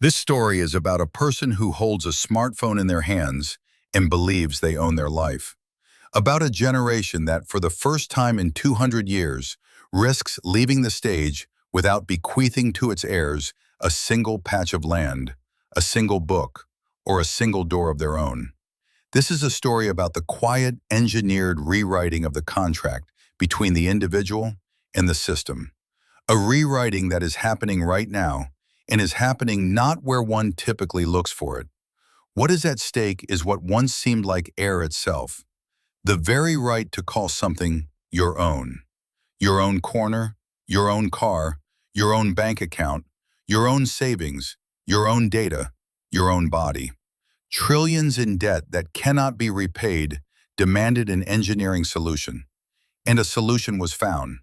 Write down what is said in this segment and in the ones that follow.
This story is about a person who holds a smartphone in their hands and believes they own their life. About a generation that, for the first time in 200 years, risks leaving the stage without bequeathing to its heirs a single patch of land, a single book, or a single door of their own. This is a story about the quiet, engineered rewriting of the contract between the individual and the system. A rewriting that is happening right now and is happening not where one typically looks for it. What is at stake is what once seemed like air itself. The very right to call something your own. Your own corner, your own car, your own bank account, your own savings, your own data, your own body. Trillions in debt that cannot be repaid demanded an engineering solution. And a solution was found.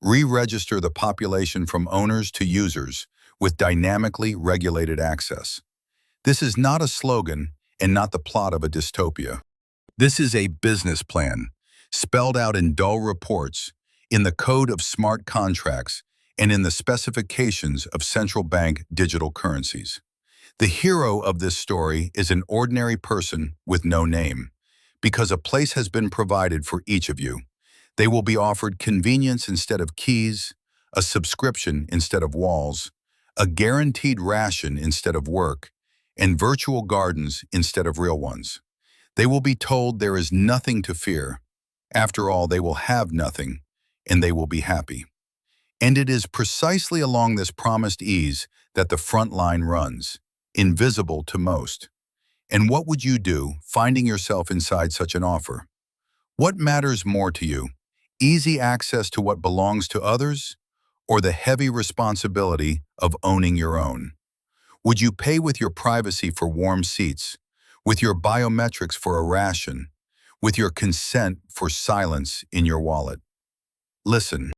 Re-register the population from owners to users with dynamically regulated access. This is not a slogan and not the plot of a dystopia. This is a business plan, spelled out in dull reports, in the code of smart contracts, and in the specifications of central bank digital currencies. The hero of this story is an ordinary person with no name, because a place has been provided for each of you. They will be offered convenience instead of keys, a subscription instead of walls, a guaranteed ration instead of work, and virtual gardens instead of real ones. They will be told there is nothing to fear. After all, they will have nothing, and they will be happy. And it is precisely along this promised ease that the front line runs, invisible to most. And what would you do, finding yourself inside such an offer? What matters more to you? Easy access to what belongs to others, or the heavy responsibility of owning your own? Would you pay with your privacy for warm seats, with your biometrics for a ration, with your consent for silence in your wallet? Listen,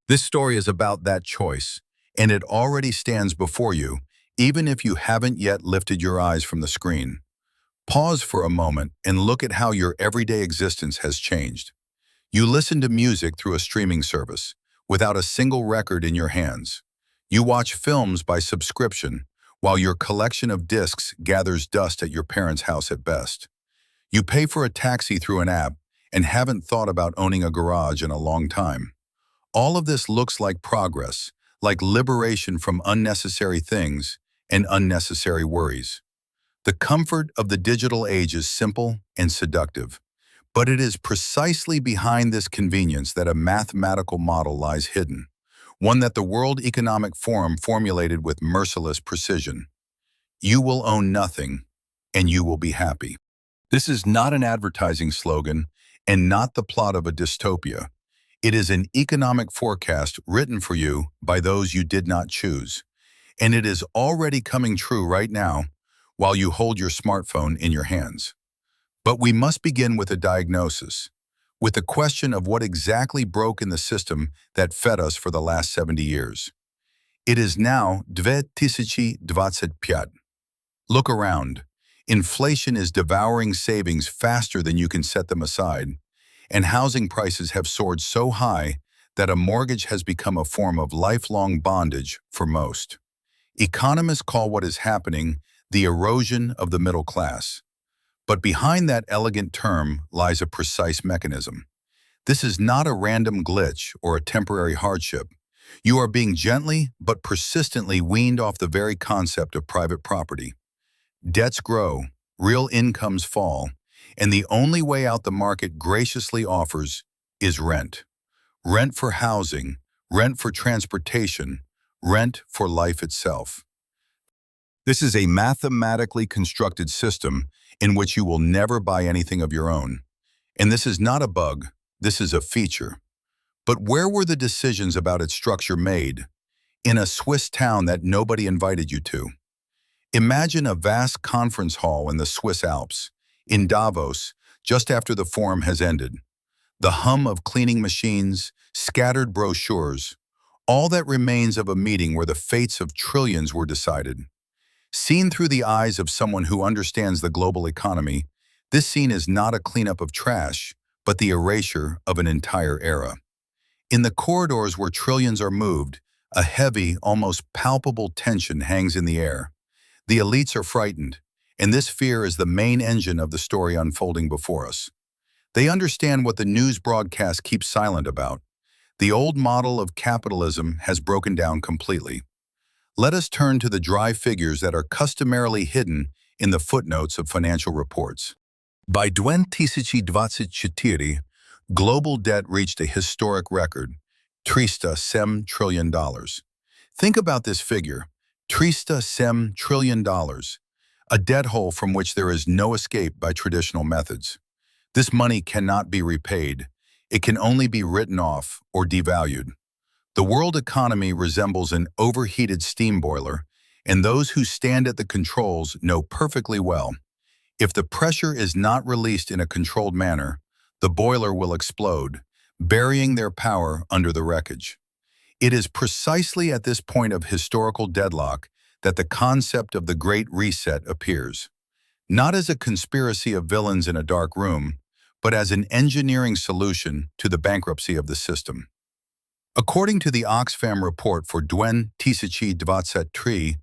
this story is about that choice, and it already stands before you, even if you haven't yet lifted your eyes from the screen. Pause for a moment and look at how your everyday existence has changed. You listen to music through a streaming service, without a single record in your hands. You watch films by subscription, while your collection of discs gathers dust at your parents' house at best. You pay for a taxi through an app and haven't thought about owning a garage in a long time. All of this looks like progress, like liberation from unnecessary things and unnecessary worries. The comfort of the digital age is simple and seductive. But it is precisely behind this convenience that a mathematical model lies hidden, one that the World Economic Forum formulated with merciless precision. You will own nothing, and you will be happy. This is not an advertising slogan and not the plot of a dystopia. It is an economic forecast written for you by those you did not choose. And it is already coming true right now while you hold your smartphone in your hands. But we must begin with a diagnosis, with the question of what exactly broke in the system that fed us for the last 70 years. It is now 2025. Look around. Inflation is devouring savings faster than you can set them aside, and housing prices have soared so high that a mortgage has become a form of lifelong bondage for most. Economists call what is happening the erosion of the middle class. But behind that elegant term lies a precise mechanism. This is not a random glitch or a temporary hardship. You are being gently but persistently weaned off the very concept of private property. Debts grow, real incomes fall, and the only way out the market graciously offers is rent. Rent for housing, rent for transportation, rent for life itself. This is a mathematically constructed system in which you will never buy anything of your own. And this is not a bug, this is a feature. But where were the decisions about its structure made? In a Swiss town that nobody invited you to. Imagine a vast conference hall in the Swiss Alps, in Davos, just after the forum has ended. The hum of cleaning machines, scattered brochures, all that remains of a meeting where the fates of trillions were decided. Seen through the eyes of someone who understands the global economy, this scene is not a cleanup of trash, but the erasure of an entire era. In the corridors where trillions are moved, a heavy, almost palpable tension hangs in the air. The elites are frightened, and this fear is the main engine of the story unfolding before us. They understand what the news broadcast keeps silent about. The old model of capitalism has broken down completely. Let us turn to the dry figures that are customarily hidden in the footnotes of financial reports. By 2024, global debt reached a historic record, $307 trillion. Think about this figure, $307 trillion, a debt hole from which there is no escape by traditional methods. This money cannot be repaid. It can only be written off or devalued. The world economy resembles an overheated steam boiler, and those who stand at the controls know perfectly well. If the pressure is not released in a controlled manner, the boiler will explode, burying their power under the wreckage. It is precisely at this point of historical deadlock that the concept of the Great Reset appears. Not as a conspiracy of villains in a dark room, but as an engineering solution to the bankruptcy of the system. According to the Oxfam report for 2023,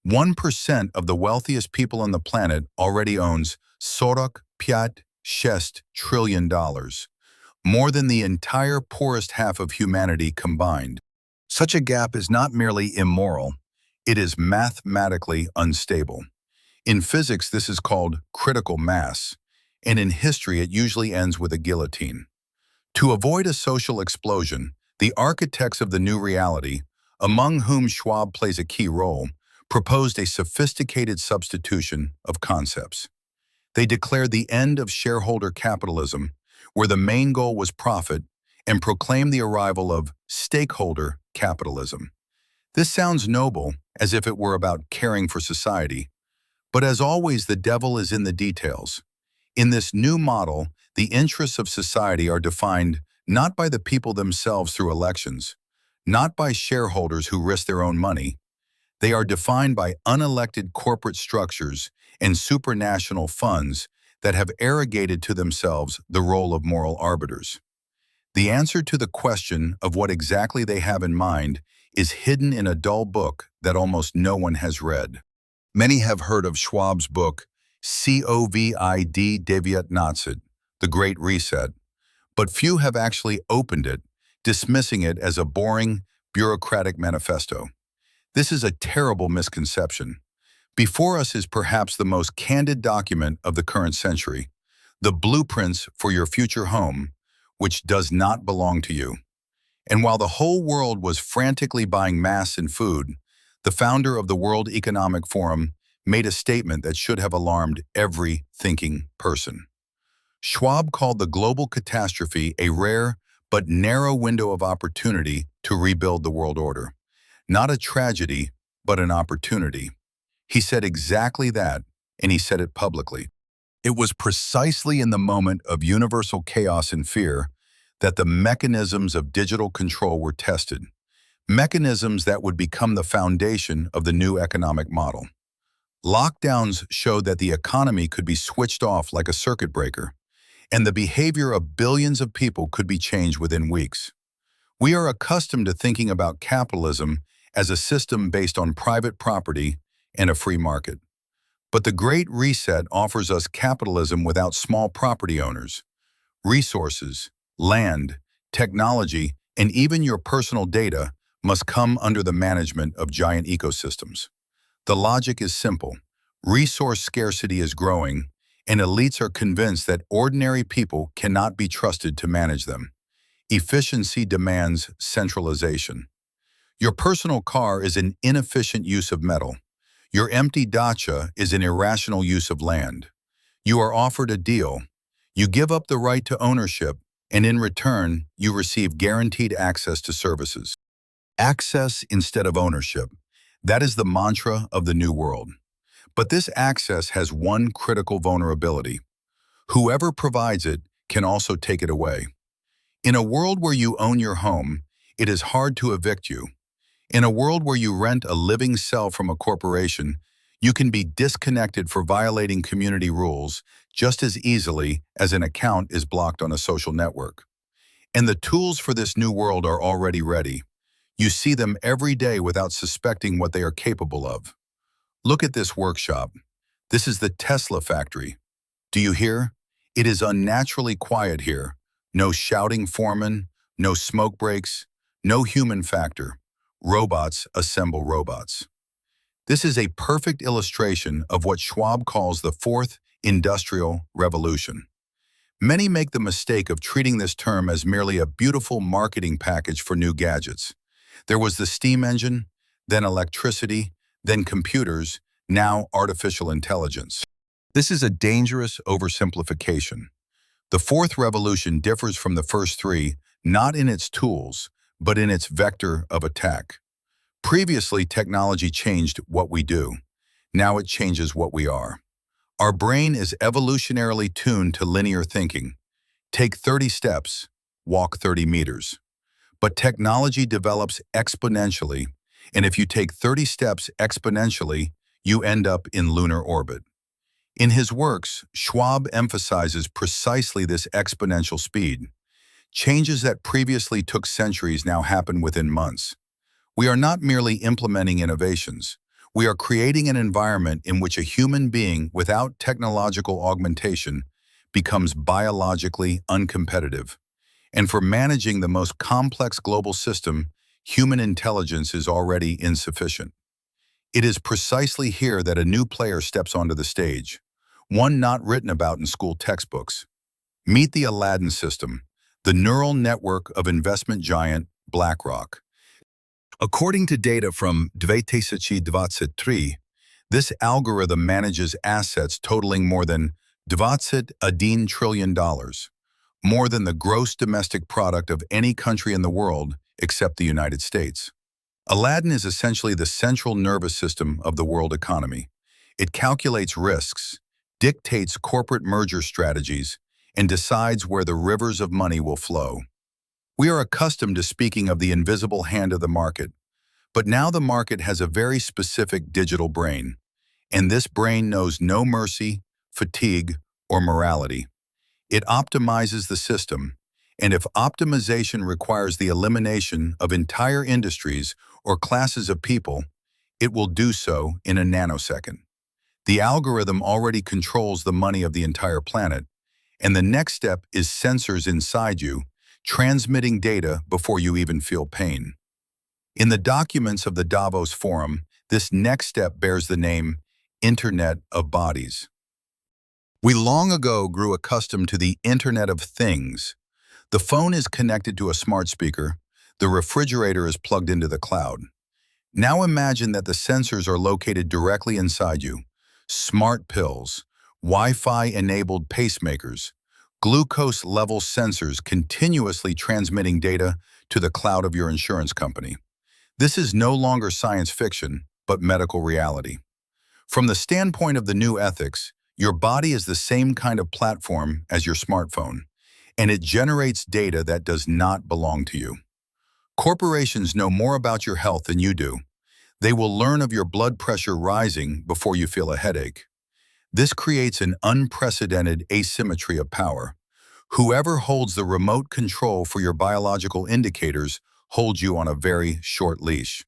1% of the wealthiest people on the planet already owns $45 trillion, more than the entire poorest half of humanity combined. Such a gap is not merely immoral, it is mathematically unstable. In physics, this is called critical mass, and in history it usually ends with a guillotine. To avoid a social explosion, the architects of the new reality, among whom Schwab plays a key role, proposed a sophisticated substitution of concepts. They declared the end of shareholder capitalism, where the main goal was profit, and proclaimed the arrival of stakeholder capitalism. This sounds noble, as if it were about caring for society, but as always, the devil is in the details. In this new model, the interests of society are defined not by the people themselves through elections, not by shareholders who risk their own money. They are defined by unelected corporate structures and supranational funds that have arrogated to themselves the role of moral arbiters. The answer to the question of what exactly they have in mind is hidden in a dull book that almost no one has read. Many have heard of Schwab's book, COVID Deviat, The Great Reset, but few have actually opened it, dismissing it as a boring, bureaucratic manifesto. This is a terrible misconception. Before us is perhaps the most candid document of the current century, the blueprints for your future home, which does not belong to you. And while the whole world was frantically buying masks and food, the founder of the World Economic Forum made a statement that should have alarmed every thinking person. Schwab called the global catastrophe a rare but narrow window of opportunity to rebuild the world order. Not a tragedy, but an opportunity. He said exactly that, and he said it publicly. It was precisely in the moment of universal chaos and fear that the mechanisms of digital control were tested, mechanisms that would become the foundation of the new economic model. Lockdowns showed that the economy could be switched off like a circuit breaker, and the behavior of billions of people could be changed within weeks. We are accustomed to thinking about capitalism as a system based on private property and a free market. But the Great Reset offers us capitalism without small property owners. Resources, land, technology, and even your personal data must come under the management of giant ecosystems. The logic is simple. Resource scarcity is growing, and elites are convinced that ordinary people cannot be trusted to manage them. Efficiency demands centralization. Your personal car is an inefficient use of metal. Your empty dacha is an irrational use of land. You are offered a deal. You give up the right to ownership, and in return, you receive guaranteed access to services. Access instead of ownership. That is the mantra of the new world. But this access has one critical vulnerability. Whoever provides it can also take it away. In a world where you own your home, it is hard to evict you. In a world where you rent a living cell from a corporation, you can be disconnected for violating community rules just as easily as an account is blocked on a social network. And the tools for this new world are already ready. You see them every day without suspecting what they are capable of. Look at this workshop. This is the Tesla factory. Do you hear? It is unnaturally quiet here. No shouting foreman, no smoke breaks, no human factor. Robots assemble robots. This is a perfect illustration of what Schwab calls the fourth industrial revolution. Many make the mistake of treating this term as merely a beautiful marketing package for new gadgets. There was the steam engine, then electricity, then computers, now artificial intelligence. This is a dangerous oversimplification. The fourth revolution differs from the first three, not in its tools, but in its vector of attack. Previously, technology changed what we do. Now it changes what we are. Our brain is evolutionarily tuned to linear thinking. Take 30 steps, walk 30 meters. But technology develops exponentially, and if you take 30 steps exponentially, you end up in lunar orbit. In his works, Schwab emphasizes precisely this exponential speed. Changes that previously took centuries now happen within months. We are not merely implementing innovations. We are creating an environment in which a human being without technological augmentation becomes biologically uncompetitive. And for managing the most complex global system, human intelligence is already insufficient. It is precisely here that a new player steps onto the stage, one not written about in school textbooks. Meet the Aladdin system, the neural network of investment giant BlackRock. According to data from 2023, this algorithm manages assets totaling more than $21 trillion, more than the gross domestic product of any country in the world except the United States. Aladdin is essentially the central nervous system of the world economy. It calculates risks, dictates corporate merger strategies, and decides where the rivers of money will flow. We are accustomed to speaking of the invisible hand of the market, but now the market has a very specific digital brain, and this brain knows no mercy, fatigue, or morality. It optimizes the system, and if optimization requires the elimination of entire industries or classes of people, it will do so in a nanosecond. The algorithm already controls the money of the entire planet, and the next step is sensors inside you, transmitting data before you even feel pain. In the documents of the Davos Forum, this next step bears the name Internet of Bodies. We long ago grew accustomed to the Internet of Things. The phone is connected to a smart speaker, the refrigerator is plugged into the cloud. Now imagine that the sensors are located directly inside you. Smart pills, Wi-Fi-enabled pacemakers, glucose level sensors continuously transmitting data to the cloud of your insurance company. This is no longer science fiction, but medical reality. From the standpoint of the new ethics, your body is the same kind of platform as your smartphone, and it generates data that does not belong to you. Corporations know more about your health than you do. They will learn of your blood pressure rising before you feel a headache. This creates an unprecedented asymmetry of power. Whoever holds the remote control for your biological indicators holds you on a very short leash.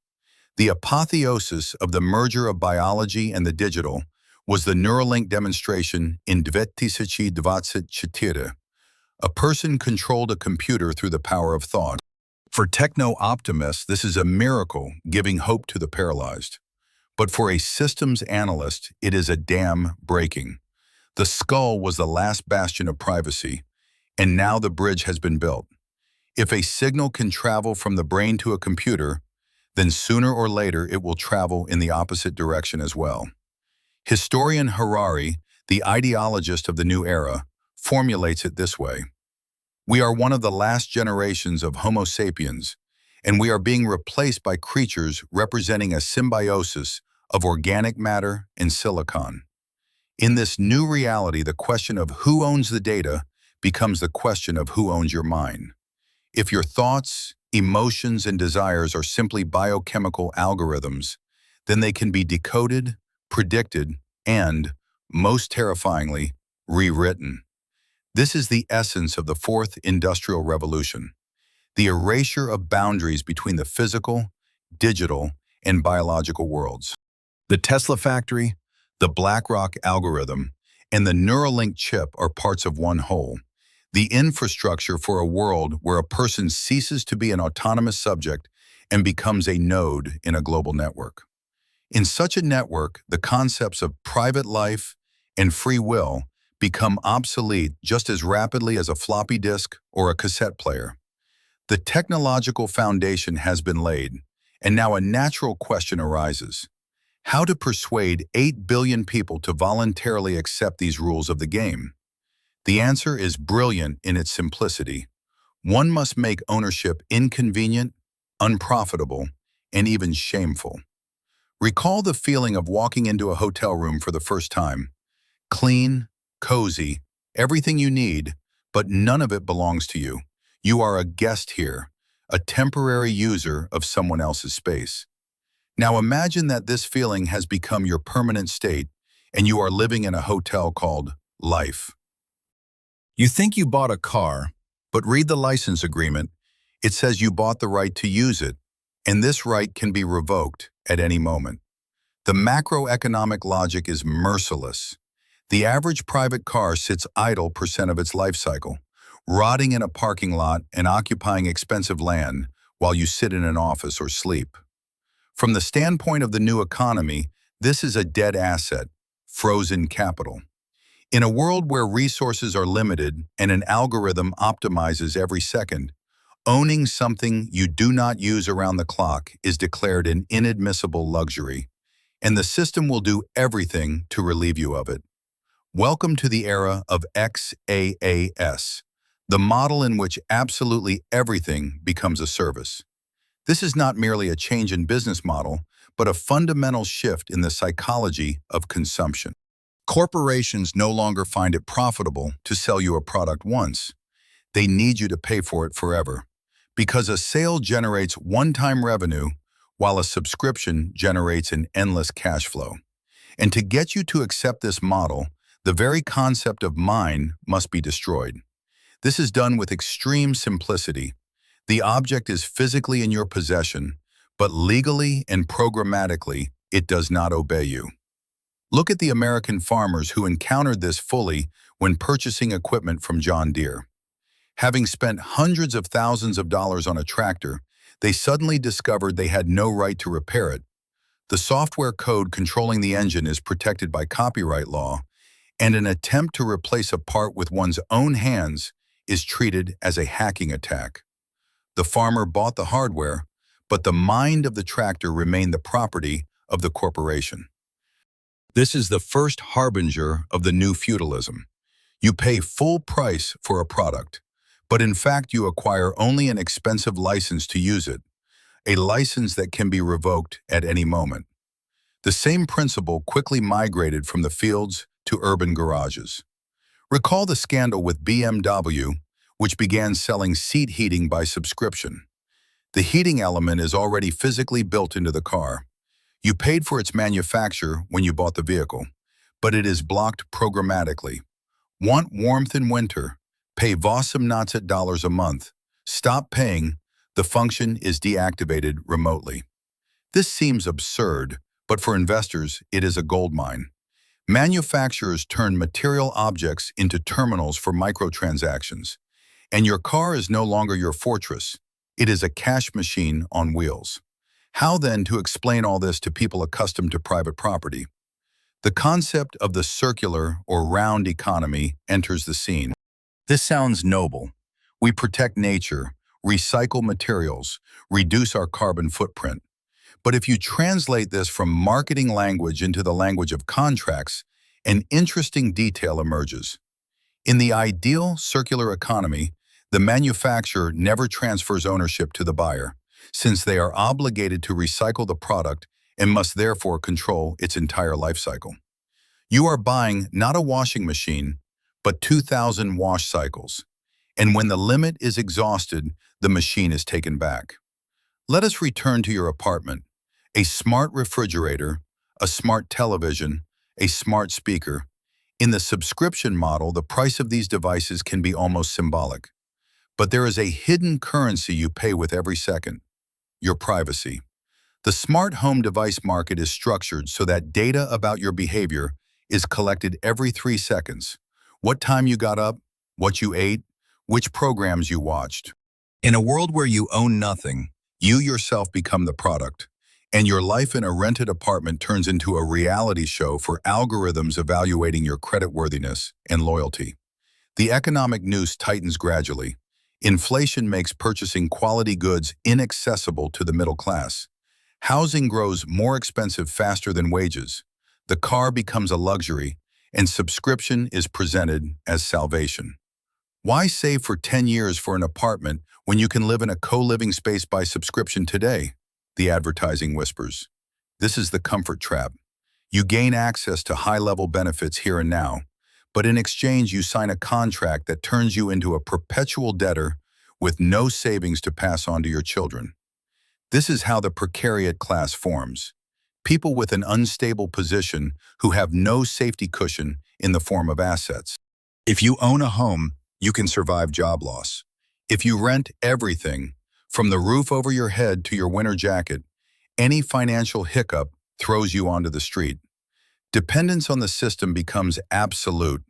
The apotheosis of the merger of biology and the digital was the Neuralink demonstration in 2024. A person controlled a computer through the power of thought. For techno-optimists, this is a miracle giving hope to the paralyzed. But for a systems analyst, it is a dam breaking. The skull was the last bastion of privacy, and now the bridge has been built. If a signal can travel from the brain to a computer, then sooner or later it will travel in the opposite direction as well. Historian Harari, the ideologist of the new era, formulates it this way. We are one of the last generations of Homo sapiens, and we are being replaced by creatures representing a symbiosis of organic matter and silicon. In this new reality, the question of who owns the data becomes the question of who owns your mind. If your thoughts, emotions, and desires are simply biochemical algorithms, then they can be decoded, predicted, and, most terrifyingly, rewritten. This is the essence of the fourth industrial revolution, the erasure of boundaries between the physical, digital, and biological worlds. The Tesla factory, the BlackRock algorithm, and the Neuralink chip are parts of one whole, the infrastructure for a world where a person ceases to be an autonomous subject and becomes a node in a global network. In such a network, the concepts of private life and free will become obsolete just as rapidly as a floppy disk or a cassette player. The technological foundation has been laid, and now a natural question arises: how to persuade 8 billion people to voluntarily accept these rules of the game? The answer is brilliant in its simplicity. One must make ownership inconvenient, unprofitable, and even shameful. Recall the feeling of walking into a hotel room for the first time. Clean, cozy, everything you need, but none of it belongs to you. You are a guest here, a temporary user of someone else's space. Now imagine that this feeling has become your permanent state and you are living in a hotel called life. You think you bought a car, but read the license agreement. It says you bought the right to use it, and this right can be revoked at any moment. The macroeconomic logic is merciless. The average private car sits idle percent of its life cycle, rotting in a parking lot and occupying expensive land while you sit in an office or sleep. From the standpoint of the new economy, this is a dead asset, frozen capital. In a world where resources are limited and an algorithm optimizes every second, owning something you do not use around the clock is declared an inadmissible luxury, and the system will do everything to relieve you of it. Welcome to the era of XaaS, the model in which absolutely everything becomes a service. This is not merely a change in business model, but a fundamental shift in the psychology of consumption. Corporations no longer find it profitable to sell you a product once. They need you to pay for it forever, because a sale generates one-time revenue while a subscription generates an endless cash flow. And to get you to accept this model, the very concept of mine must be destroyed. This is done with extreme simplicity. The object is physically in your possession, but legally and programmatically, it does not obey you. Look at the American farmers who encountered this fully when purchasing equipment from John Deere. Having spent hundreds of thousands of dollars on a tractor, they suddenly discovered they had no right to repair it. The software code controlling the engine is protected by copyright law, and an attempt to replace a part with one's own hands is treated as a hacking attack. The farmer bought the hardware, but the mind of the tractor remained the property of the corporation. This is the first harbinger of the new feudalism. You pay full price for a product, but in fact you acquire only an expensive license to use it, a license that can be revoked at any moment. The same principle quickly migrated from the fields to urban garages. Recall the scandal with BMW, which began selling seat heating by subscription. The heating element is already physically built into the car. You paid for its manufacture when you bought the vehicle, but it is blocked programmatically. Want warmth in winter? Pay $18 a month. Stop paying. The function is deactivated remotely. This seems absurd, but for investors, it is a goldmine. Manufacturers turn material objects into terminals for microtransactions, and your car is no longer your fortress. It is a cash machine on wheels. How then to explain all this to people accustomed to private property? The concept of the circular or round economy enters the scene. This sounds noble. We protect nature, recycle materials, reduce our carbon footprint. But if you translate this from marketing language into the language of contracts, an interesting detail emerges. In the ideal circular economy, the manufacturer never transfers ownership to the buyer, since they are obligated to recycle the product and must therefore control its entire life cycle. You are buying not a washing machine, but 2,000 wash cycles, and when the limit is exhausted, the machine is taken back. Let us return to your apartment. A smart refrigerator, a smart television, a smart speaker. In the subscription model, the price of these devices can be almost symbolic. But there is a hidden currency you pay with every second: your privacy. The smart home device market is structured so that data about your behavior is collected every 3 seconds. What time you got up, what you ate, which programs you watched. In a world where you own nothing, you yourself become the product, and your life in a rented apartment turns into a reality show for algorithms evaluating your creditworthiness and loyalty. The economic noose tightens gradually. Inflation makes purchasing quality goods inaccessible to the middle class. Housing grows more expensive faster than wages. The car becomes a luxury, and subscription is presented as salvation. Why save for 10 years for an apartment when you can live in a co-living space by subscription today? The advertising whispers. This is the comfort trap. You gain access to high-level benefits here and now, but in exchange you sign a contract that turns you into a perpetual debtor with no savings to pass on to your children. This is how the precariat class forms. People with an unstable position who have no safety cushion in the form of assets. If you own a home, you can survive job loss. If you rent everything, from the roof over your head to your winter jacket, any financial hiccup throws you onto the street. Dependence on the system becomes absolute.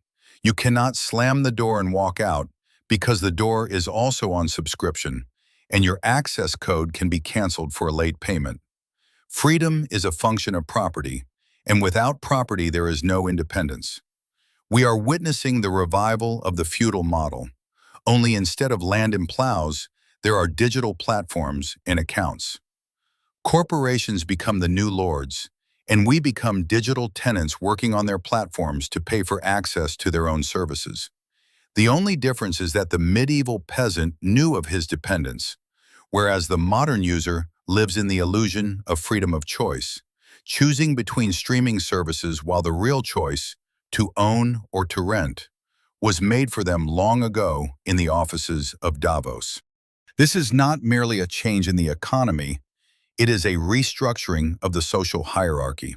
You cannot slam the door and walk out because the door is also on subscription, and your access code can be canceled for a late payment. Freedom is a function of property, and without property there is no independence. We are witnessing the revival of the feudal model, only instead of land and plows, there are digital platforms and accounts. Corporations become the new lords, and we become digital tenants working on their platforms to pay for access to their own services. The only difference is that the medieval peasant knew of his dependence, whereas the modern user lives in the illusion of freedom of choice, choosing between streaming services while the real choice, to own or to rent, was made for them long ago in the offices of Davos. This is not merely a change in the economy, it is a restructuring of the social hierarchy.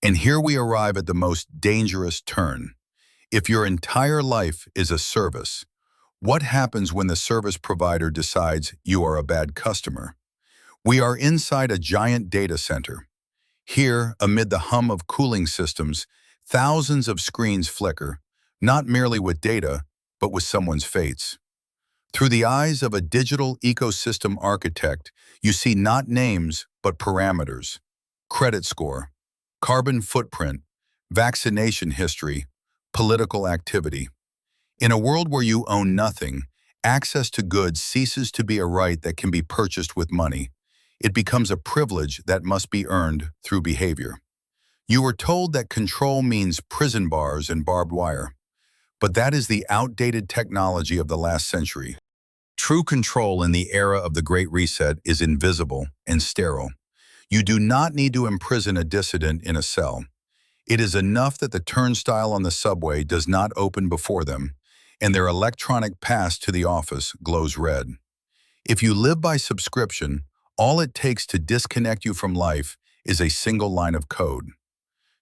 And here we arrive at the most dangerous turn. If your entire life is a service, what happens when the service provider decides you are a bad customer? We are inside a giant data center. Here, amid the hum of cooling systems, thousands of screens flicker, not merely with data, but with someone's fates. Through the eyes of a digital ecosystem architect, you see not names, but parameters. Credit score, carbon footprint, vaccination history, political activity. In a world where you own nothing, access to goods ceases to be a right that can be purchased with money. It becomes a privilege that must be earned through behavior. You were told that control means prison bars and barbed wire, but that is the outdated technology of the last century. True control in the era of the Great Reset is invisible and sterile. You do not need to imprison a dissident in a cell. It is enough that the turnstile on the subway does not open before them, and their electronic pass to the office glows red. If you live by subscription, all it takes to disconnect you from life is a single line of code.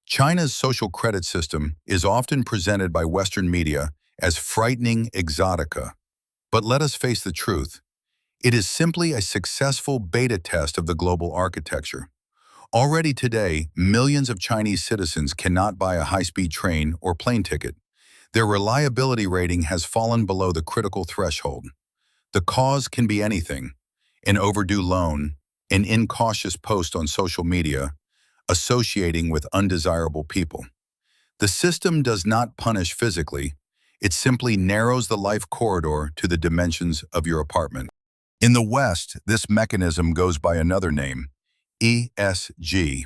China's social credit system is often presented by Western media as frightening exotica. But let us face the truth. It is simply a successful beta test of the global architecture. Already today, millions of Chinese citizens cannot buy a high-speed train or plane ticket. Their reliability rating has fallen below the critical threshold. The cause can be anything: an overdue loan, an incautious post on social media, associating with undesirable people. The system does not punish physically, it simply narrows the life corridor to the dimensions of your apartment. In the West, this mechanism goes by another name, ESG,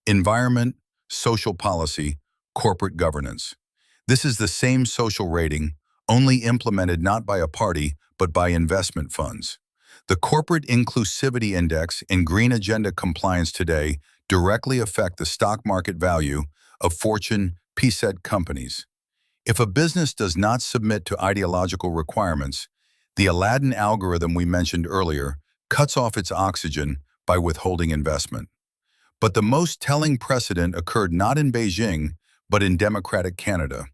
Environment, Social Policy, Corporate Governance. This is the same social rating, only implemented not by a party, but by investment funds. The Corporate Inclusivity Index and Green Agenda compliance today directly affect the stock market value of Fortune 500 companies. If a business does not submit to ideological requirements, the Aladdin algorithm we mentioned earlier cuts off its oxygen by withholding investment. But the most telling precedent occurred not in Beijing, but in democratic Canada.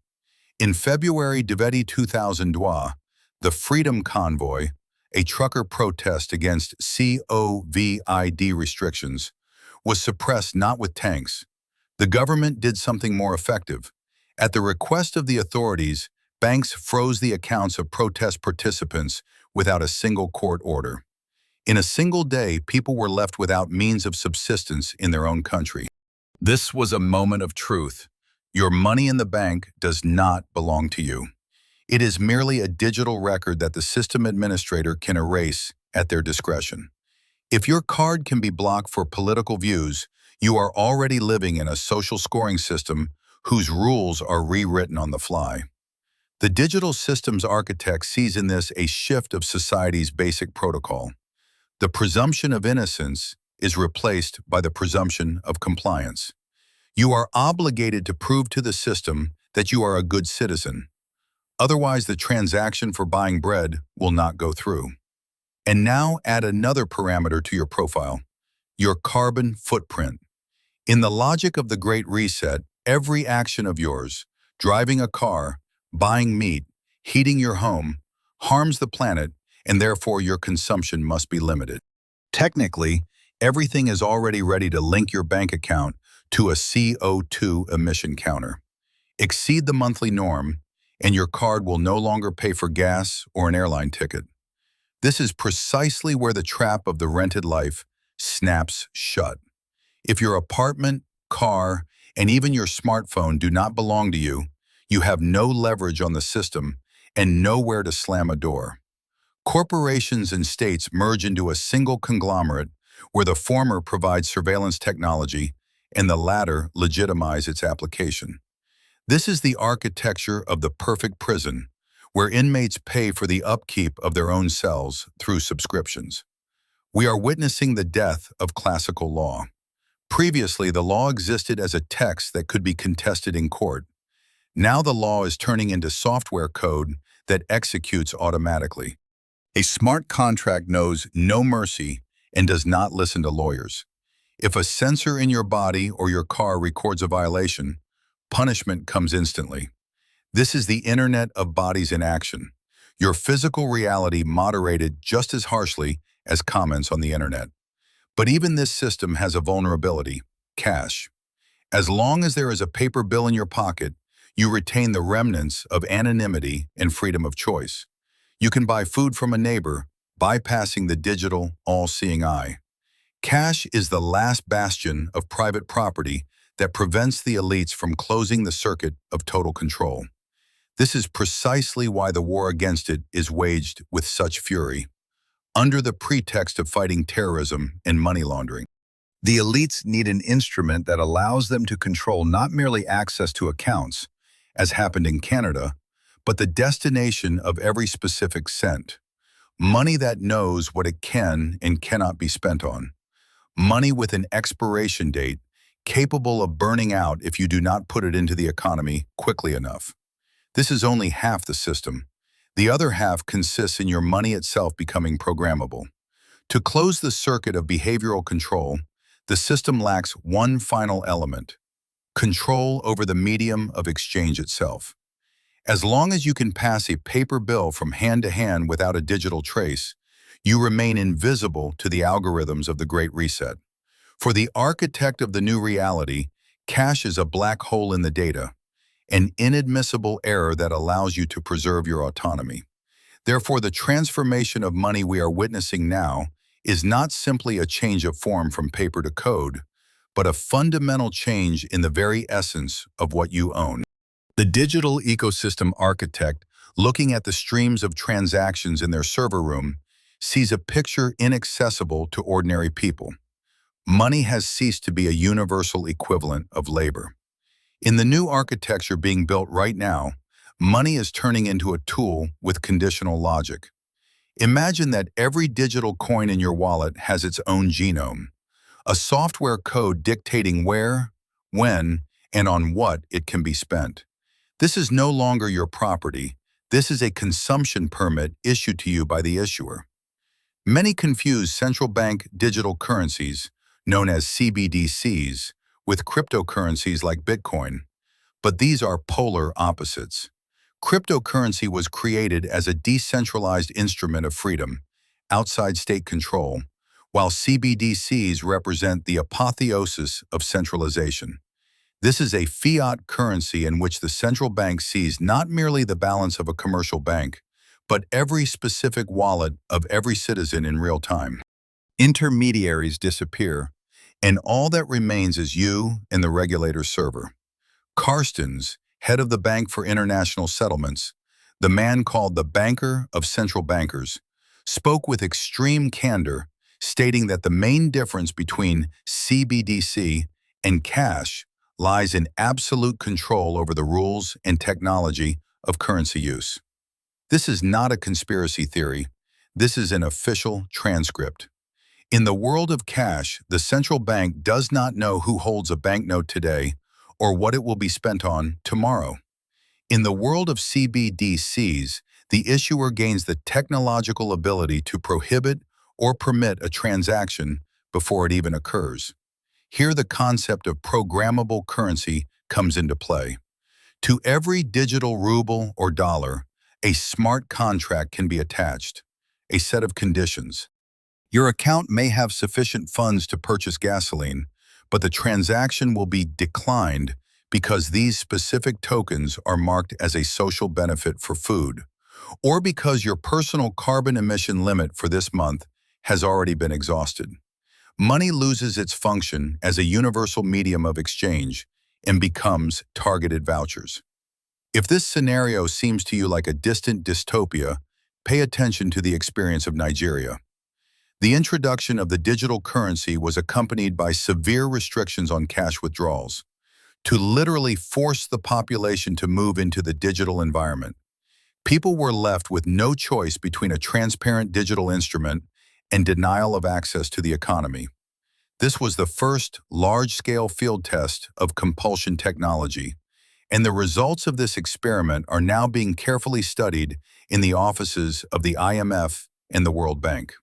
In February 2023, the Freedom Convoy, a trucker protest against COVID restrictions, was suppressed not with tanks. The government did something more effective. At the request of the authorities, banks froze the accounts of protest participants without a single court order. In a single day, people were left without means of subsistence in their own country. This was a moment of truth. Your money in the bank does not belong to you. It is merely a digital record that the system administrator can erase at their discretion. If your card can be blocked for political views, you are already living in a social scoring system whose rules are rewritten on the fly. The digital systems architect sees in this a shift of society's basic protocol. The presumption of innocence is replaced by the presumption of compliance. You are obligated to prove to the system that you are a good citizen. Otherwise, the transaction for buying bread will not go through. And now add another parameter to your profile, your carbon footprint. In the logic of the Great Reset, every action of yours, driving a car, buying meat, heating your home, harms the planet, and therefore your consumption must be limited. Technically, everything is already ready to link your bank account to a CO2 emission counter. Exceed the monthly norm, and your card will no longer pay for gas or an airline ticket. This is precisely where the trap of the rented life snaps shut. If your apartment, car, and even your smartphone do not belong to you, you have no leverage on the system and nowhere to slam a door. Corporations and states merge into a single conglomerate where the former provides surveillance technology and the latter legitimize its application. This is the architecture of the perfect prison, where inmates pay for the upkeep of their own cells through subscriptions. We are witnessing the death of classical law. Previously, the law existed as a text that could be contested in court. Now the law is turning into software code that executes automatically. A smart contract knows no mercy and does not listen to lawyers. If a sensor in your body or your car records a violation, punishment comes instantly. This is the Internet of bodies in action, your physical reality moderated just as harshly as comments on the Internet. But even this system has a vulnerability: cash. As long as there is a paper bill in your pocket, you retain the remnants of anonymity and freedom of choice. You can buy food from a neighbor, bypassing the digital, all-seeing eye. Cash is the last bastion of private property that prevents the elites from closing the circuit of total control. This is precisely why the war against it is waged with such fury, under the pretext of fighting terrorism and money laundering. The elites need an instrument that allows them to control not merely access to accounts, as happened in Canada, but the destination of every specific cent. Money that knows what it can and cannot be spent on. Money with an expiration date, capable of burning out if you do not put it into the economy quickly enough. This is only half the system. The other half consists in your money itself becoming programmable. To close the circuit of behavioral control, the system lacks one final element: control over the medium of exchange itself. As long as you can pass a paper bill from hand to hand without a digital trace, you remain invisible to the algorithms of the Great Reset. For the architect of the new reality, cash is a black hole in the data, an inadmissible error that allows you to preserve your autonomy. Therefore, the transformation of money we are witnessing now is not simply a change of form from paper to code, but a fundamental change in the very essence of what you own. The digital ecosystem architect, looking at the streams of transactions in their server room, sees a picture inaccessible to ordinary people. Money has ceased to be a universal equivalent of labor. In the new architecture being built right now, money is turning into a tool with conditional logic. Imagine that every digital coin in your wallet has its own genome, a software code dictating where, when, and on what it can be spent. This is no longer your property. This is a consumption permit issued to you by the issuer. Many confuse central bank digital currencies, known as CBDCs, with cryptocurrencies like Bitcoin, but these are polar opposites. Cryptocurrency was created as a decentralized instrument of freedom, outside state control, while CBDCs represent the apotheosis of centralization. This is a fiat currency in which the central bank sees not merely the balance of a commercial bank, but every specific wallet of every citizen in real time. Intermediaries disappear, and all that remains is you and the regulator's server. Carstens, head of the Bank for International Settlements, the man called the banker of central bankers, spoke with extreme candor, stating that the main difference between CBDC and cash lies in absolute control over the rules and technology of currency use. This is not a conspiracy theory. This is an official transcript. In the world of cash, the central bank does not know who holds a banknote today or what it will be spent on tomorrow. In the world of CBDCs, the issuer gains the technological ability to prohibit or permit a transaction before it even occurs. Here the concept of programmable currency comes into play. To every digital ruble or dollar, a smart contract can be attached, a set of conditions. Your account may have sufficient funds to purchase gasoline, but the transaction will be declined because these specific tokens are marked as a social benefit for food, or because your personal carbon emission limit for this month has already been exhausted. Money loses its function as a universal medium of exchange and becomes targeted vouchers. If this scenario seems to you like a distant dystopia, pay attention to the experience of Nigeria. The introduction of the digital currency was accompanied by severe restrictions on cash withdrawals, to literally force the population to move into the digital environment. People were left with no choice between a transparent digital instrument and denial of access to the economy. This was the first large-scale field test of compulsion technology, and the results of this experiment are now being carefully studied in the offices of the IMF and the World Bank.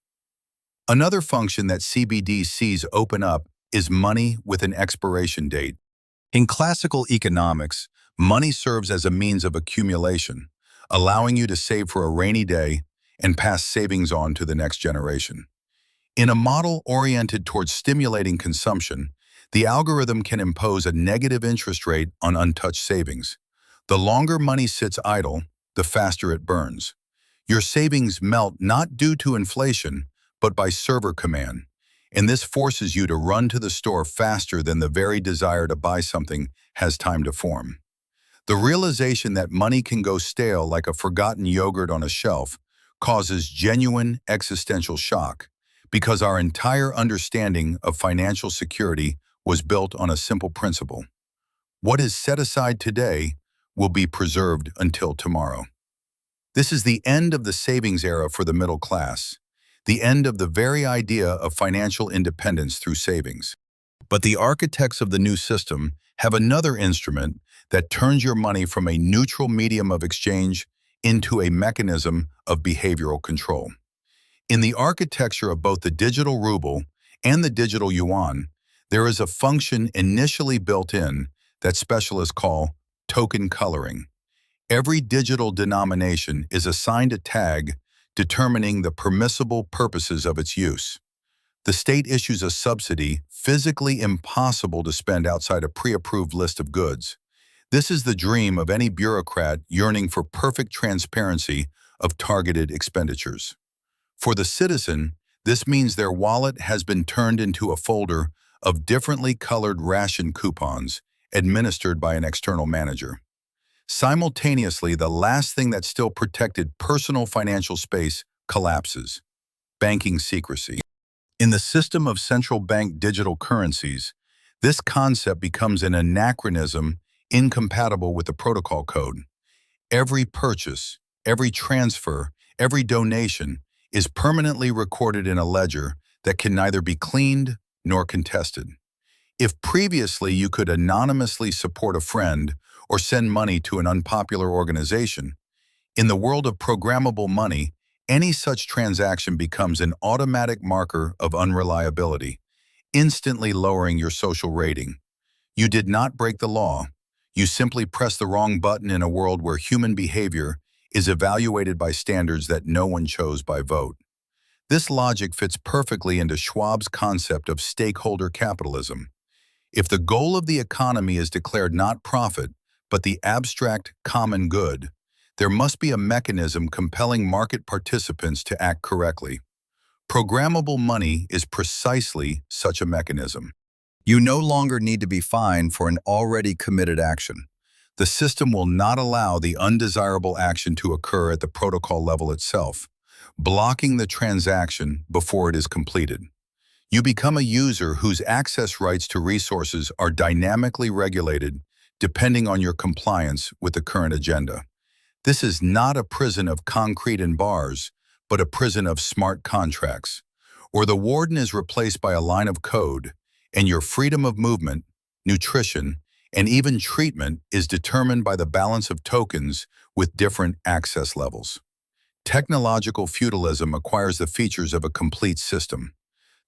Another function that CBDCs open up is money with an expiration date. In classical economics, money serves as a means of accumulation, allowing you to save for a rainy day and pass savings on to the next generation. In a model oriented towards stimulating consumption, the algorithm can impose a negative interest rate on untouched savings. The longer money sits idle, the faster it burns. Your savings melt not due to inflation, but by server command, and this forces you to run to the store faster than the very desire to buy something has time to form. The realization that money can go stale like a forgotten yogurt on a shelf causes genuine existential shock, because our entire understanding of financial security was built on a simple principle. What is set aside today will be preserved until tomorrow. This is the end of the savings era for the middle class, the end of the very idea of financial independence through savings. But the architects of the new system have another instrument that turns your money from a neutral medium of exchange into a mechanism of behavioral control. In the architecture of both the digital ruble and the digital yuan, there is a function initially built in that specialists call token coloring. Every digital denomination is assigned a tag determining the permissible purposes of its use. The state issues a subsidy physically impossible to spend outside a pre-approved list of goods. This is the dream of any bureaucrat yearning for perfect transparency of targeted expenditures. For the citizen, this means their wallet has been turned into a folder of differently colored ration coupons administered by an external manager. Simultaneously, the last thing that still protected personal financial space collapses: banking secrecy. In the system of central bank digital currencies, this concept becomes an anachronism incompatible with the protocol code. Every purchase, every transfer, every donation is permanently recorded in a ledger that can neither be cleaned nor contested. If previously you could anonymously support a friend or send money to an unpopular organization, in the world of programmable money, any such transaction becomes an automatic marker of unreliability, instantly lowering your social rating. You did not break the law. You simply pressed the wrong button in a world where human behavior is evaluated by standards that no one chose by vote. This logic fits perfectly into Schwab's concept of stakeholder capitalism. If the goal of the economy is declared not profit, but the abstract common good, there must be a mechanism compelling market participants to act correctly. Programmable money is precisely such a mechanism. You no longer need to be fined for an already committed action. The system will not allow the undesirable action to occur at the protocol level itself, blocking the transaction before it is completed. You become a user whose access rights to resources are dynamically regulated depending on your compliance with the current agenda. This is not a prison of concrete and bars, but a prison of smart contracts, where the warden is replaced by a line of code, and your freedom of movement, nutrition, and even treatment is determined by the balance of tokens with different access levels. Technological feudalism acquires the features of a complete system.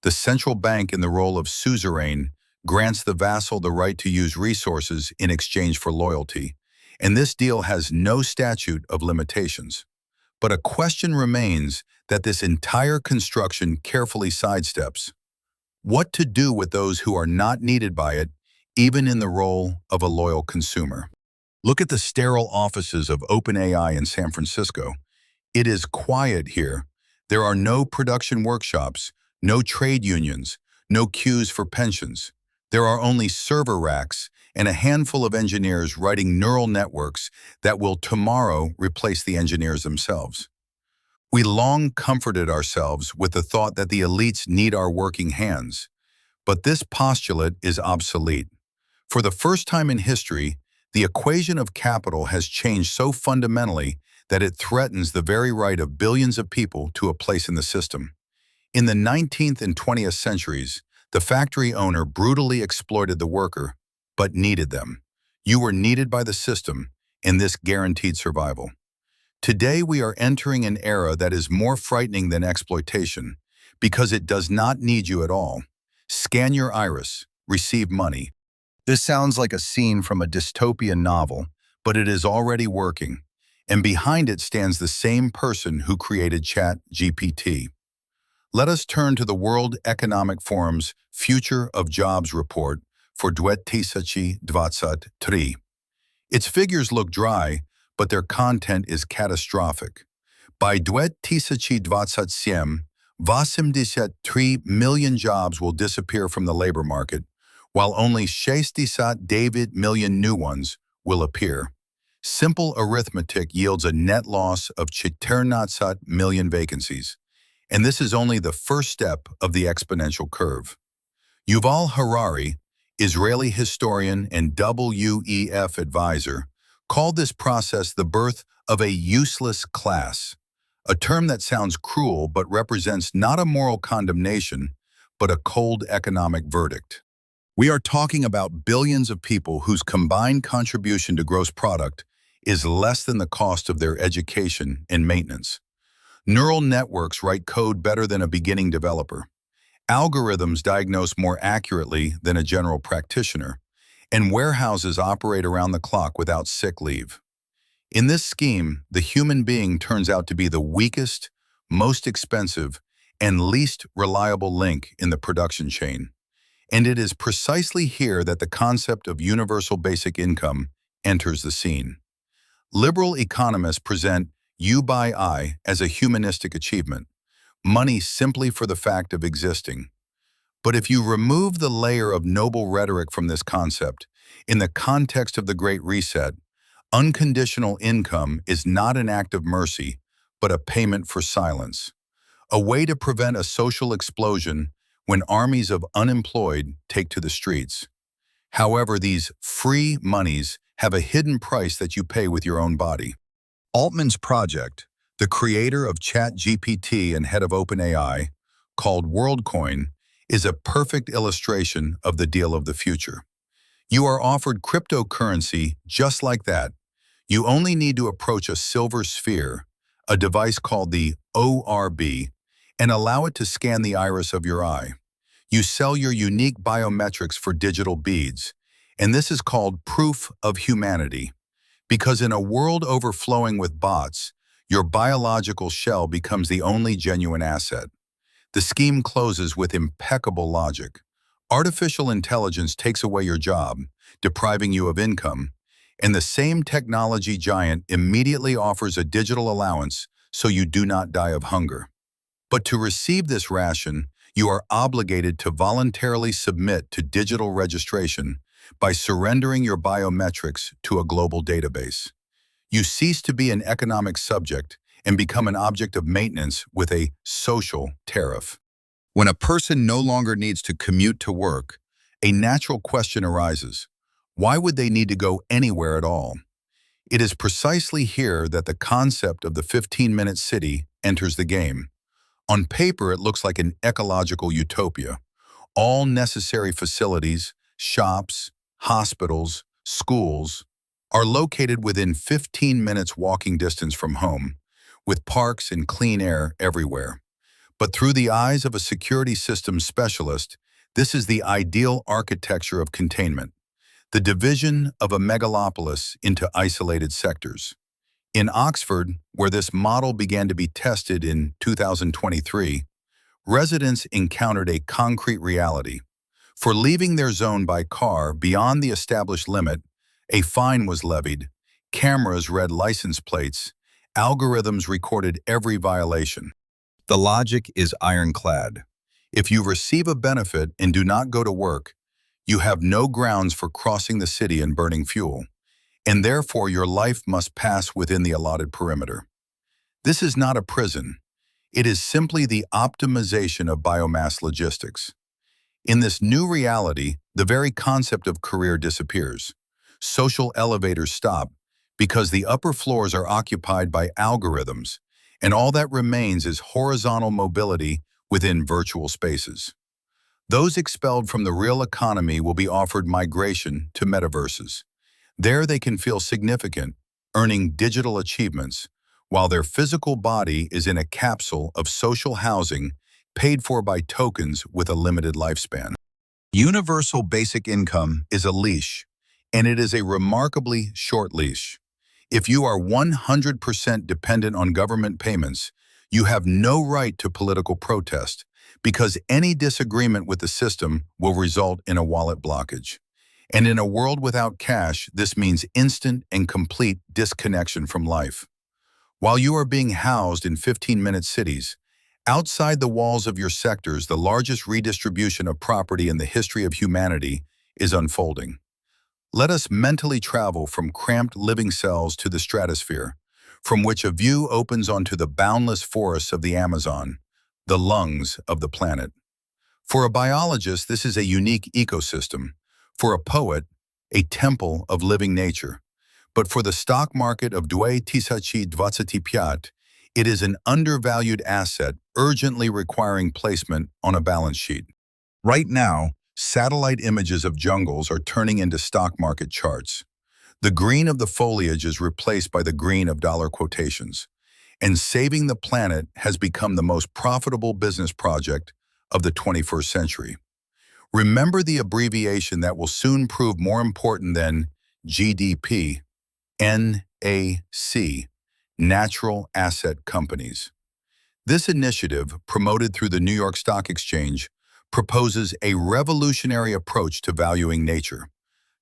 The central bank, in the role of suzerain, grants the vassal the right to use resources in exchange for loyalty, and this deal has no statute of limitations. But a question remains that this entire construction carefully sidesteps. What to do with those who are not needed by it, even in the role of a loyal consumer? Look at the sterile offices of OpenAI in San Francisco. It is quiet here. There are no production workshops, no trade unions, no queues for pensions. There are only server racks and a handful of engineers writing neural networks that will tomorrow replace the engineers themselves. We long comforted ourselves with the thought that the elites need our working hands, but this postulate is obsolete. For the first time in history, the equation of capital has changed so fundamentally that it threatens the very right of billions of people to a place in the system. In the 19th and 20th centuries, the factory owner brutally exploited the worker, but needed them. You were needed by the system, and this guaranteed survival. Today we are entering an era that is more frightening than exploitation, because it does not need you at all. Scan your iris, receive money. This sounds like a scene from a dystopian novel, but it is already working, and behind it stands the same person who created ChatGPT. Let us turn to the World Economic Forum's Future of Jobs report for 2023. Its figures look dry, but their content is catastrophic. By 2027, 83 million jobs will disappear from the labor market, while only 68 million new ones will appear. Simple arithmetic yields a net loss of 14 million vacancies, and this is only the first step of the exponential curve. Yuval Harari, Israeli historian and WEF advisor, called this process the birth of a useless class, a term that sounds cruel but represents not a moral condemnation, but a cold economic verdict. We are talking about billions of people whose combined contribution to gross product is less than the cost of their education and maintenance. Neural networks write code better than a beginning developer. Algorithms diagnose more accurately than a general practitioner, and warehouses operate around the clock without sick leave. In this scheme, the human being turns out to be the weakest, most expensive, and least reliable link in the production chain. And it is precisely here that the concept of universal basic income enters the scene. Liberal economists present you buy I as a humanistic achievement, money simply for the fact of existing. But if you remove the layer of noble rhetoric from this concept, in the context of the Great Reset, unconditional income is not an act of mercy, but a payment for silence, a way to prevent a social explosion when armies of unemployed take to the streets. However, these free monies have a hidden price that you pay with your own body. Altman's project, the creator of ChatGPT and head of OpenAI, called WorldCoin, is a perfect illustration of the deal of the future. You are offered cryptocurrency just like that. You only need to approach a silver sphere, a device called the ORB, and allow it to scan the iris of your eye. You sell your unique biometrics for digital beads, and this is called proof of humanity. Because in a world overflowing with bots, your biological shell becomes the only genuine asset. The scheme closes with impeccable logic. Artificial intelligence takes away your job, depriving you of income, and the same technology giant immediately offers a digital allowance so you do not die of hunger. But to receive this ration, you are obligated to voluntarily submit to digital registration by surrendering your biometrics to a global database. You cease to be an economic subject and become an object of maintenance with a social tariff. When a person no longer needs to commute to work, a natural question arises. Why would they need to go anywhere at all? It is precisely here that the concept of the 15-minute city enters the game. On paper, it looks like an ecological utopia. All necessary facilities, shops, hospitals, schools, are located within 15 minutes walking distance from home, with parks and clean air everywhere. But through the eyes of a security systems specialist, this is the ideal architecture of containment, the division of a megalopolis into isolated sectors. In Oxford, where this model began to be tested in 2023, residents encountered a concrete reality. For leaving their zone by car beyond the established limit, a fine was levied, cameras read license plates, algorithms recorded every violation. The logic is ironclad. If you receive a benefit and do not go to work, you have no grounds for crossing the city and burning fuel, and therefore your life must pass within the allotted perimeter. This is not a prison. It is simply the optimization of biomass logistics. In this new reality, the very concept of career disappears. Social elevators stop because the upper floors are occupied by algorithms, and all that remains is horizontal mobility within virtual spaces. Those expelled from the real economy will be offered migration to metaverses. There they can feel significant, earning digital achievements, while their physical body is in a capsule of social housing paid for by tokens with a limited lifespan. Universal basic income is a leash, and it is a remarkably short leash. If you are 100% dependent on government payments, you have no right to political protest because any disagreement with the system will result in a wallet blockage. And in a world without cash, this means instant and complete disconnection from life. While you are being housed in 15-minute cities, outside the walls of your sectors, the largest redistribution of property in the history of humanity is unfolding. Let us mentally travel from cramped living cells to the stratosphere, from which a view opens onto the boundless forests of the Amazon, the lungs of the planet. For a biologist, this is a unique ecosystem. For a poet, a temple of living nature. But for the stock market of 2025, it is an undervalued asset urgently requiring placement on a balance sheet. Right now, satellite images of jungles are turning into stock market charts. The green of the foliage is replaced by the green of dollar quotations, and saving the planet has become the most profitable business project of the 21st century. Remember the abbreviation that will soon prove more important than GDP, NAC, Natural Asset Companies. This initiative, promoted through the New York Stock Exchange, proposes a revolutionary approach to valuing nature,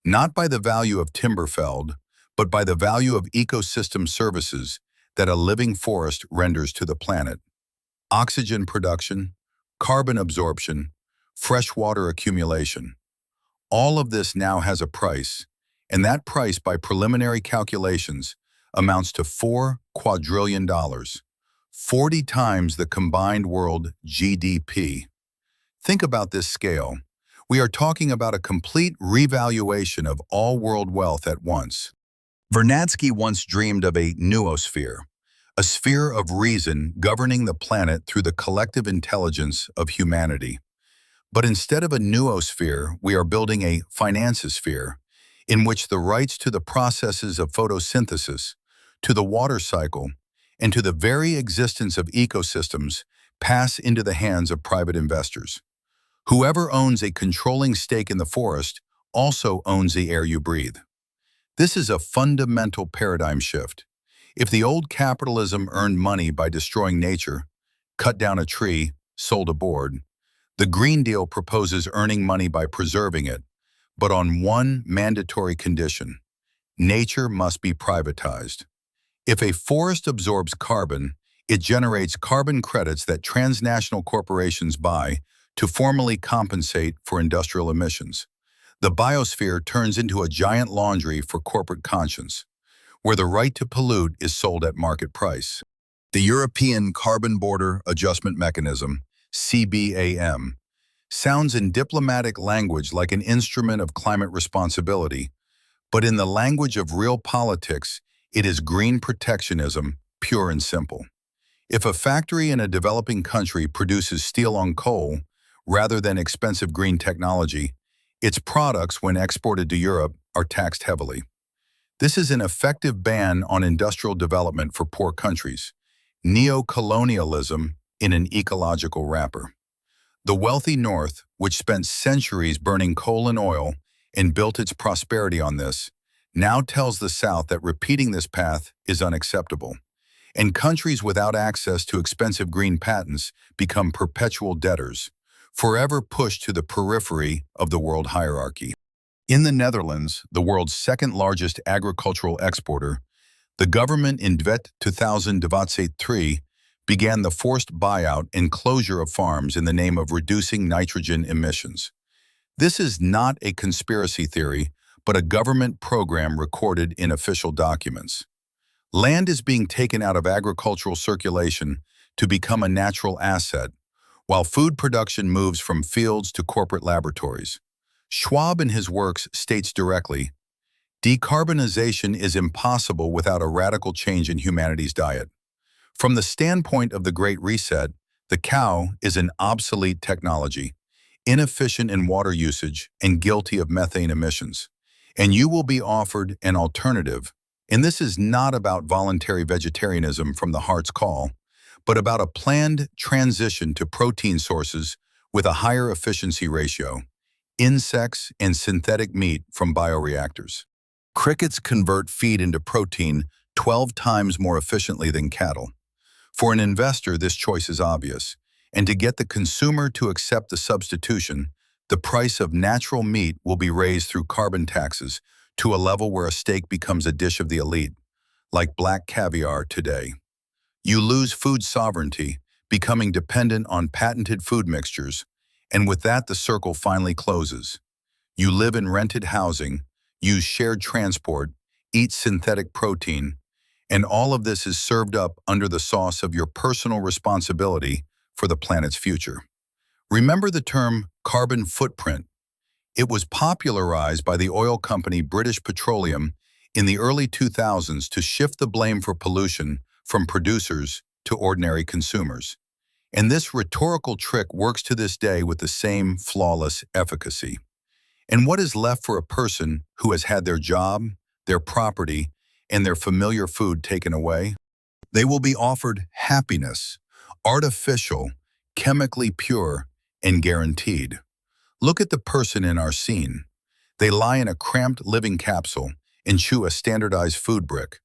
not by the value of timber felled, but by the value of ecosystem services that a living forest renders to the planet. Oxygen production, carbon absorption, freshwater accumulation. All of this now has a price, and that price, by preliminary calculations, amounts to $4 quadrillion, 40 times the combined world GDP. Think about this scale. We are talking about a complete revaluation of all world wealth at once. Vernadsky once dreamed of a noosphere, a sphere of reason governing the planet through the collective intelligence of humanity. But instead of a noosphere, we are building a financosphere, in which the rights to the processes of photosynthesis, to the water cycle, and to the very existence of ecosystems pass into the hands of private investors. Whoever owns a controlling stake in the forest also owns the air you breathe. This is a fundamental paradigm shift. If the old capitalism earned money by destroying nature, cut down a tree, sold aboard. The Green Deal proposes earning money by preserving it, but on one mandatory condition: nature must be privatized. If a forest absorbs carbon, it generates carbon credits that transnational corporations buy to formally compensate for industrial emissions. The biosphere turns into a giant laundry for corporate conscience, where the right to pollute is sold at market price. The European Carbon Border Adjustment Mechanism, CBAM, sounds in diplomatic language like an instrument of climate responsibility, but in the language of real politics, it is green protectionism, pure and simple. If a factory in a developing country produces steel on coal rather than expensive green technology, its products, when exported to Europe, are taxed heavily. This is an effective ban on industrial development for poor countries, neo-colonialism in an ecological wrapper. The wealthy North, which spent centuries burning coal and oil and built its prosperity on this, now tells the South that repeating this path is unacceptable. And countries without access to expensive green patents become perpetual debtors, forever pushed to the periphery of the world hierarchy. In the Netherlands, the world's second-largest agricultural exporter, the government in 2023 began the forced buyout and closure of farms in the name of reducing nitrogen emissions. This is not a conspiracy theory, but a government program recorded in official documents. Land is being taken out of agricultural circulation to become a natural asset, while food production moves from fields to corporate laboratories. Schwab in his works states directly, decarbonization is impossible without a radical change in humanity's diet. From the standpoint of the Great Reset, the cow is an obsolete technology, inefficient in water usage and guilty of methane emissions. And you will be offered an alternative. And this is not about voluntary vegetarianism from the heart's call, but about a planned transition to protein sources with a higher efficiency ratio, insects and synthetic meat from bioreactors. Crickets convert feed into protein 12 times more efficiently than cattle. For an investor, this choice is obvious, and to get the consumer to accept the substitution, the price of natural meat will be raised through carbon taxes to a level where a steak becomes a dish of the elite, like black caviar today. You lose food sovereignty, becoming dependent on patented food mixtures, and with that the circle finally closes. You live in rented housing, use shared transport, eat synthetic protein, and all of this is served up under the sauce of your personal responsibility for the planet's future. Remember the term carbon footprint? It was popularized by the oil company British Petroleum in the early 2000s to shift the blame for pollution from producers to ordinary consumers. And this rhetorical trick works to this day with the same flawless efficacy. And what is left for a person who has had their job, their property, and their familiar food taken away? They will be offered happiness, artificial, chemically pure, and guaranteed. Look at the person in our scene. They lie in a cramped living capsule and chew a standardized food brick,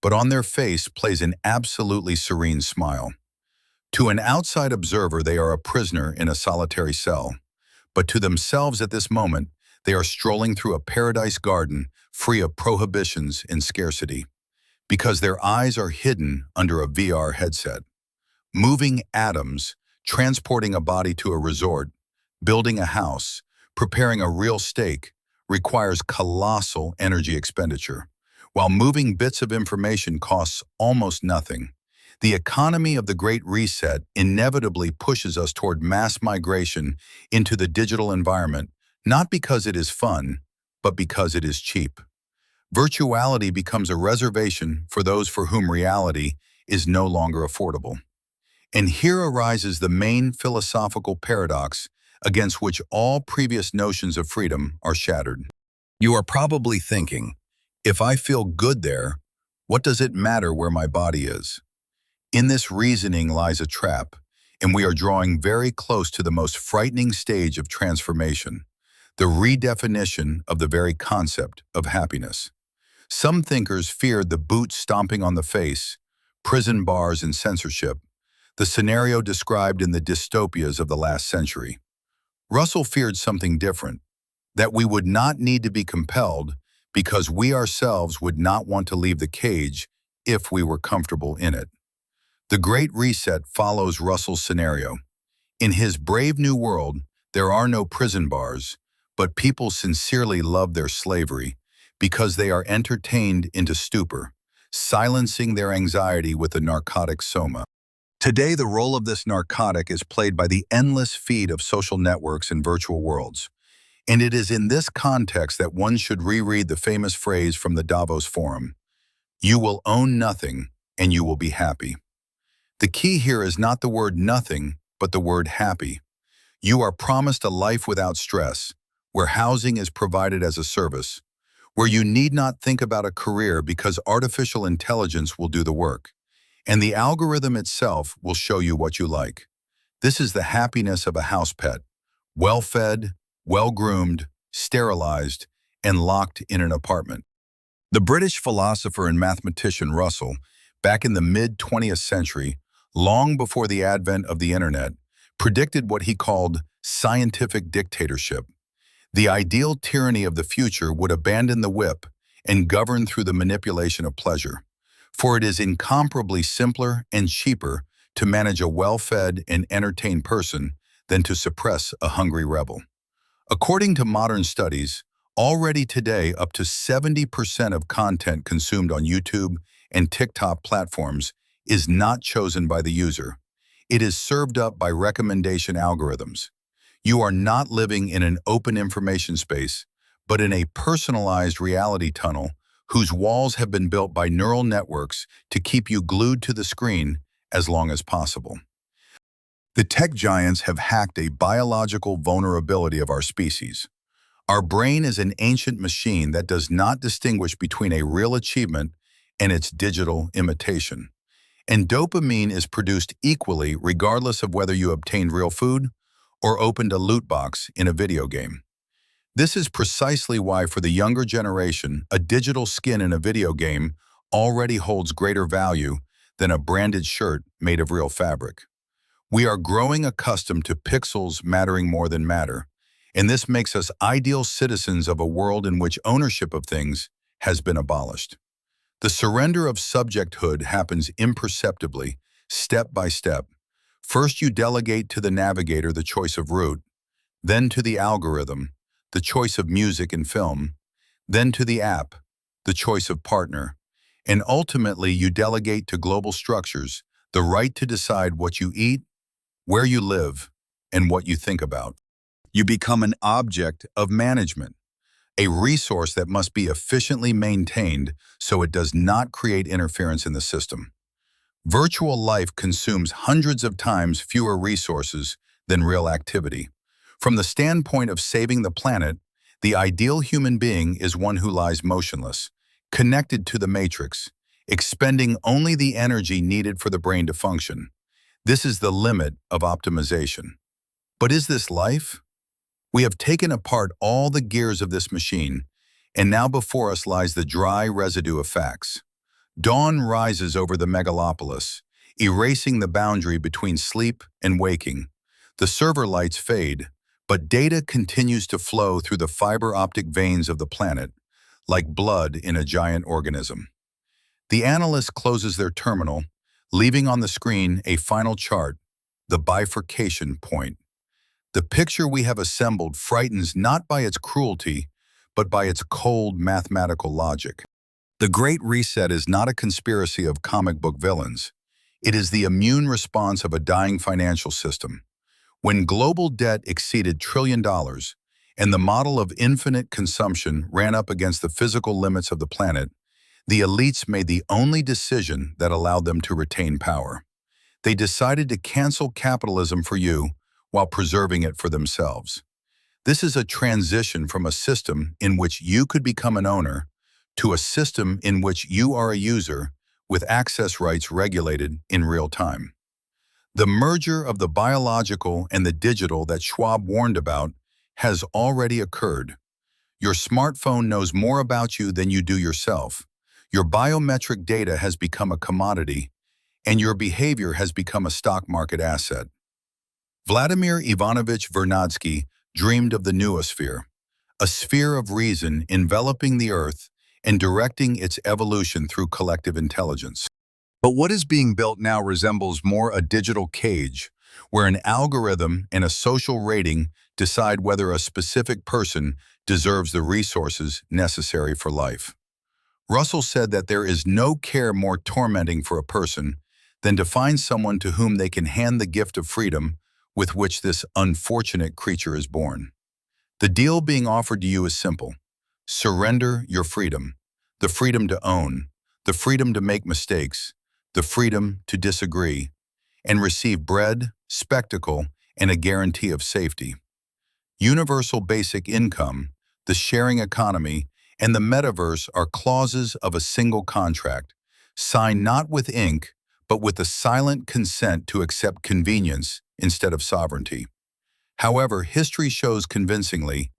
but on their face plays an absolutely serene smile. To an outside observer, they are a prisoner in a solitary cell, but to themselves at this moment, they are strolling through a paradise garden free of prohibitions and scarcity, because their eyes are hidden under a VR headset. Moving atoms, transporting a body to a resort, building a house, preparing a real steak requires colossal energy expenditure, while moving bits of information costs almost nothing. The economy of the Great Reset inevitably pushes us toward mass migration into the digital environment, not because it is fun, but because it is cheap. Virtuality becomes a reservation for those for whom reality is no longer affordable. And here arises the main philosophical paradox against which all previous notions of freedom are shattered. You are probably thinking, if I feel good there, what does it matter where my body is? In this reasoning lies a trap, and we are drawing very close to the most frightening stage of transformation, the redefinition of the very concept of happiness. Some thinkers feared the boot stomping on the face, prison bars and censorship. the scenario described in the dystopias of the last century. Russell feared something different, that we would not need to be compelled because we ourselves would not want to leave the cage if we were comfortable in it. The Great Reset follows Russell's scenario. In his brave new world, there are no prison bars, but people sincerely love their slavery because they are entertained into stupor, silencing their anxiety with the narcotic soma. Today, the role of this narcotic is played by the endless feed of social networks and virtual worlds. And it is in this context that one should reread the famous phrase from the Davos Forum: "You will own nothing, and you will be happy." The key here is not the word nothing, but the word happy. You are promised a life without stress, where housing is provided as a service, where you need not think about a career because artificial intelligence will do the work, and the algorithm itself will show you what you like. This is the happiness of a house pet, well-fed, well-groomed, sterilized, and locked in an apartment. The British philosopher and mathematician Russell, back in the mid-20th century, long before the advent of the internet, predicted what he called scientific dictatorship. The ideal tyranny of the future would abandon the whip and govern through the manipulation of pleasure, for it is incomparably simpler and cheaper to manage a well-fed and entertained person than to suppress a hungry rebel. According to modern studies, already today up to 70% of content consumed on YouTube and TikTok platforms is not chosen by the user. It is served up by recommendation algorithms. You are not living in an open information space, but in a personalized reality tunnel whose walls have been built by neural networks to keep you glued to the screen as long as possible. The tech giants have hacked a biological vulnerability of our species. Our brain is an ancient machine that does not distinguish between a real achievement and its digital imitation. And dopamine is produced equally regardless of whether you obtained real food or opened a loot box in a video game. This is precisely why for the younger generation, a digital skin in a video game already holds greater value than a branded shirt made of real fabric. We are growing accustomed to pixels mattering more than matter, and this makes us ideal citizens of a world in which ownership of things has been abolished. The surrender of subjecthood happens imperceptibly, step by step. First, you delegate to the navigator the choice of route, then to the algorithm, the choice of music and film, then to the app, the choice of partner, and ultimately you delegate to global structures the right to decide what you eat, where you live, and what you think about. You become an object of management, a resource that must be efficiently maintained so it does not create interference in the system. Virtual life consumes hundreds of times fewer resources than real activity. From the standpoint of saving the planet, the ideal human being is one who lies motionless, connected to the matrix, expending only the energy needed for the brain to function. This is the limit of optimization. But is this life? We have taken apart all the gears of this machine, and now before us lies the dry residue of facts. Dawn rises over the megalopolis, erasing the boundary between sleep and waking. The server lights fade, but data continues to flow through the fiber optic veins of the planet, like blood in a giant organism. The analyst closes their terminal, leaving on the screen a final chart, the bifurcation point. The picture we have assembled frightens not by its cruelty, but by its cold mathematical logic. The Great Reset is not a conspiracy of comic book villains. It is the immune response of a dying financial system. When global debt exceeded $1 trillion and the model of infinite consumption ran up against the physical limits of the planet, the elites made the only decision that allowed them to retain power. They decided to cancel capitalism for you while preserving it for themselves. This is a transition from a system in which you could become an owner to a system in which you are a user with access rights regulated in real time. The merger of the biological and the digital that Schwab warned about has already occurred. Your smartphone knows more about you than you do yourself. Your biometric data has become a commodity, and your behavior has become a stock market asset. Vladimir Ivanovich Vernadsky dreamed of the noosphere, a sphere of reason enveloping the Earth and directing its evolution through collective intelligence. But what is being built now resembles more a digital cage, where an algorithm and a social rating decide whether a specific person deserves the resources necessary for life. Russell said that there is no care more tormenting for a person than to find someone to whom they can hand the gift of freedom with which this unfortunate creature is born. The deal being offered to you is simple. Surrender your freedom, the freedom to own, the freedom to make mistakes, the freedom to disagree, and receive bread, spectacle, and a guarantee of safety. Universal basic income, the sharing economy, and the metaverse are clauses of a single contract, signed not with ink, but with the silent consent to accept convenience instead of sovereignty. However, history shows convincingly,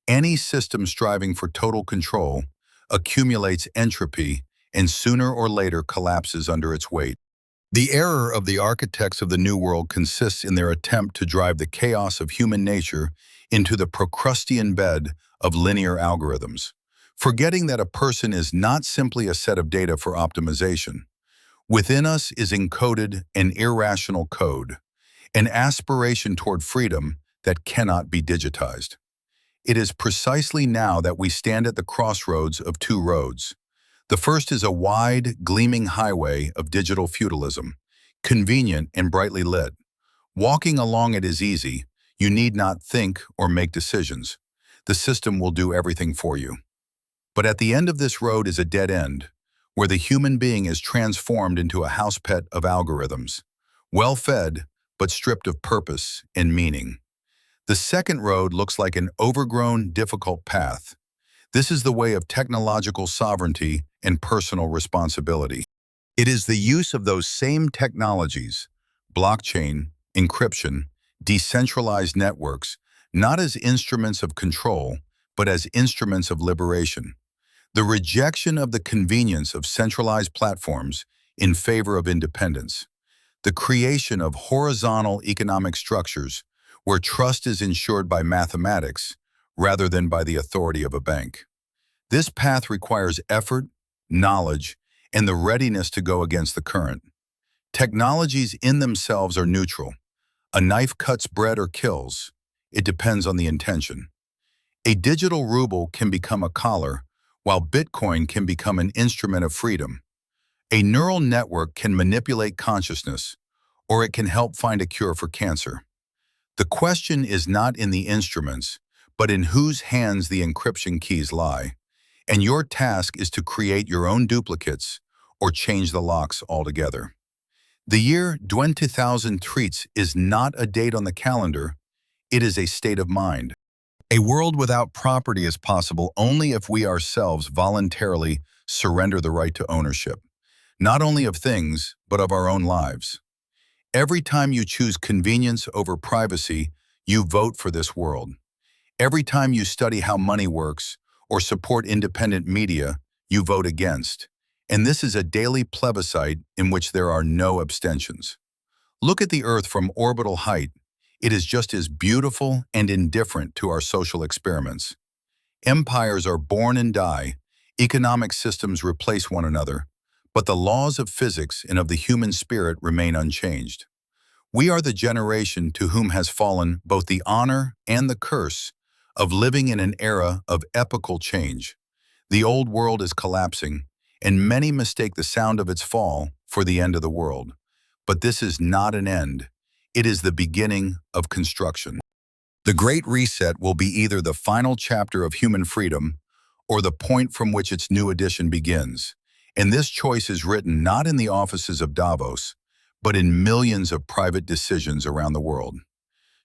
any system striving for total control accumulates entropy and sooner or later collapses under its weight. The error of the architects of the New World consists in their attempt to drive the chaos of human nature into the Procrustean bed of linear algorithms, forgetting that a person is not simply a set of data for optimization. Within us is encoded an irrational code, an aspiration toward freedom that cannot be digitized. It is precisely now that we stand at the crossroads of two roads. The first is a wide, gleaming highway of digital feudalism, convenient and brightly lit. Walking along it is easy. You need not think or make decisions. The system will do everything for you. But at the end of this road is a dead end, where the human being is transformed into a house pet of algorithms, well-fed but stripped of purpose and meaning. The second road looks like an overgrown, difficult path. This is the way of technological sovereignty and personal responsibility. It is the use of those same technologies, blockchain, encryption, decentralized networks, not as instruments of control, but as instruments of liberation. The rejection of the convenience of centralized platforms in favor of independence. The creation of horizontal economic structures where trust is ensured by mathematics rather than by the authority of a bank. This path requires effort, knowledge, and the readiness to go against the current. Technologies in themselves are neutral. A knife cuts bread or kills. It depends on the intention. A digital ruble can become a collar, while Bitcoin can become an instrument of freedom. A neural network can manipulate consciousness, or it can help find a cure for cancer. The question is not in the instruments, but in whose hands the encryption keys lie. And your task is to create your own duplicates or change the locks altogether. The year 2003 is not a date on the calendar, it is a state of mind. A world without property is possible only if we ourselves voluntarily surrender the right to ownership, not only of things, but of our own lives. Every time you choose convenience over privacy, you vote for this world. Every time you study how money works or support independent media, you vote against. And this is a daily plebiscite in which there are no abstentions. Look at the Earth from orbital height. It is just as beautiful and indifferent to our social experiments. Empires are born and die, economic systems replace one another, but the laws of physics and of the human spirit remain unchanged. We are the generation to whom has fallen both the honor and the curse of living in an era of epochal change. The old world is collapsing, and many mistake the sound of its fall for the end of the world. But this is not an end. It is the beginning of construction. The Great Reset will be either the final chapter of human freedom or the point from which its new edition begins. And this choice is written not in the offices of Davos, but in millions of private decisions around the world.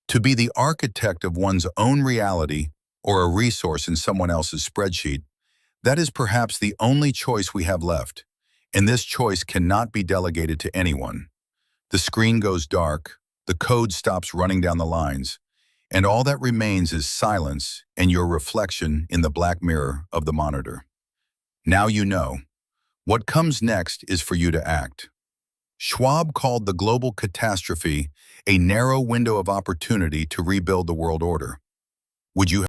To be the architect of one's own reality or a resource in someone else's spreadsheet, that is perhaps the only choice we have left, and this choice cannot be delegated to anyone. The screen goes dark, the code stops running down the lines, and all that remains is silence and your reflection in the black mirror of the monitor. Now you know. What comes next is for you to act. Schwab called the global catastrophe a narrow window of opportunity to rebuild the world order. Would you